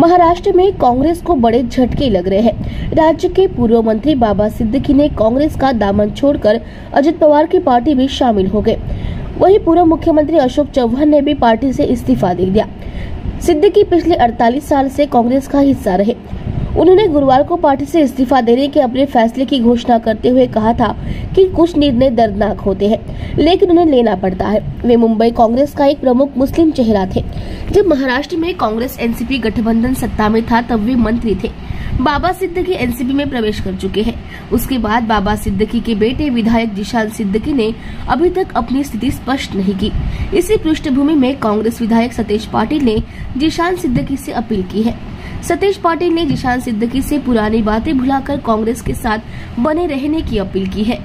महाराष्ट्र में कांग्रेस को बड़े झटके लग रहे हैं। राज्य के पूर्व मंत्री बाबा सिद्दीकी ने कांग्रेस का दामन छोड़कर अजित पवार की पार्टी में शामिल हो गए। वहीं पूर्व मुख्यमंत्री अशोक चव्हाण ने भी पार्टी से इस्तीफा दे दिया। सिद्दीकी पिछले 48 साल से कांग्रेस का हिस्सा रहे। उन्होंने गुरुवार को पार्टी से इस्तीफा देने के अपने फैसले की घोषणा करते हुए कहा था कि कुछ निर्णय दर्दनाक होते हैं, लेकिन उन्हें लेना पड़ता है। वे मुंबई कांग्रेस का एक प्रमुख मुस्लिम चेहरा थे। जब महाराष्ट्र में कांग्रेस एनसीपी गठबंधन सत्ता में था तब वे मंत्री थे। बाबा सिद्दीकी एनसीपी में प्रवेश कर चुके हैं। उसके बाद बाबा सिद्दीकी के बेटे विधायक जिशान सिद्दीकी ने अभी तक अपनी स्थिति स्पष्ट नहीं की। इसी पृष्ठभूमि में कांग्रेस विधायक सतेज पाटिल ने जिशान सिद्दीकी से अपील की है। सतेज पाटिल ने जिशान सिद्दीकी से पुरानी बातें भुलाकर कांग्रेस के साथ बने रहने की अपील की है।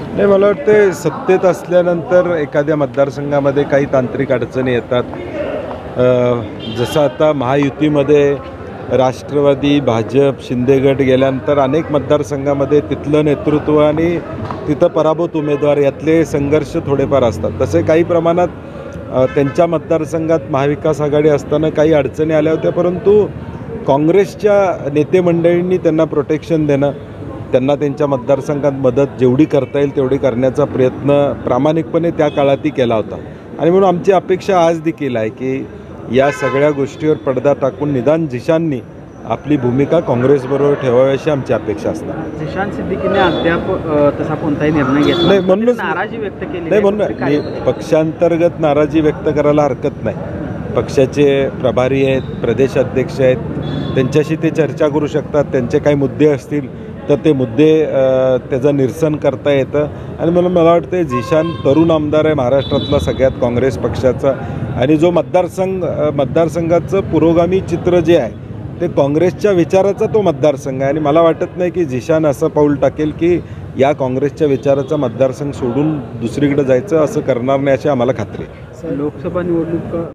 नाही, मला वाटते सत्तेत असल्यानंतर एखाद्या मतदारसंघामध्ये काही तांत्रिक अडचणी येतात। जसं आता महायुतीमध्ये राष्ट्रवादी, भाजप, शिंदे गट गेल्यानंतर अनेक मतदारसंघामध्ये तिथलं नेतृत्व आणि तिथं पराभूत उमेदवार यातले संघर्ष थोडेफार असतात। तसे काही प्रमाणात त्यांच्या मतदारसंघात महाविकास आघाडी असताना काही अडचणी आल्या होत्या, परंतु काँग्रेसच्या नेते मंडळींनी त्यांना प्रोटेक्शन देणं, त्यांना त्यांच्या मतदारसंघात मदत जेवढी करता येईल तेवढी करण्याचा प्रयत्न प्रामाणिकपणे त्या काळातही केला होता। आणि म्हणून आमची अपेक्षा आज देखील आहे की या सगळ्या गोष्टीवर पडदा टाकून निदान जिशाननी आपली भूमिका काँग्रेसबरोबर ठेवावी अशी आमची अपेक्षा असणार। जिशान सिद्दीकीने अद्याप तसा कोणताही निर्णय घेतला नाही, म्हणून नाराजी व्यक्त केली नाही। म्हणून पक्षांतर्गत नाराजी व्यक्त करायला हरकत नाही। पक्षाचे प्रभारी आहेत, प्रदेश अध्यक्ष आहेत, त्यांच्याशी ते चर्चा करू शकतात। त्यांचे काही मुद्दे असतील तर ते मुद्दे त्याचं निरसन करता येतं। आणि म्हणून मला वाटतं जिशान तरुण आमदार आहे महाराष्ट्रातला सगळ्यात काँग्रेस पक्षाचा, आणि जो मतदारसंघाचं पुरोगामी चित्र जे आहे ते काँग्रेसच्या विचाराचा तो मतदारसंघ आहे। आणि मला वाटत नाही की जिशान असं पाऊल टाकेल की या काँग्रेसच्या विचाराचा मतदारसंघ सोडून दुसरीकडे जायचं, असं करणार नाही अशी आम्हाला खात्री आहे। लोकसभा निवडणूक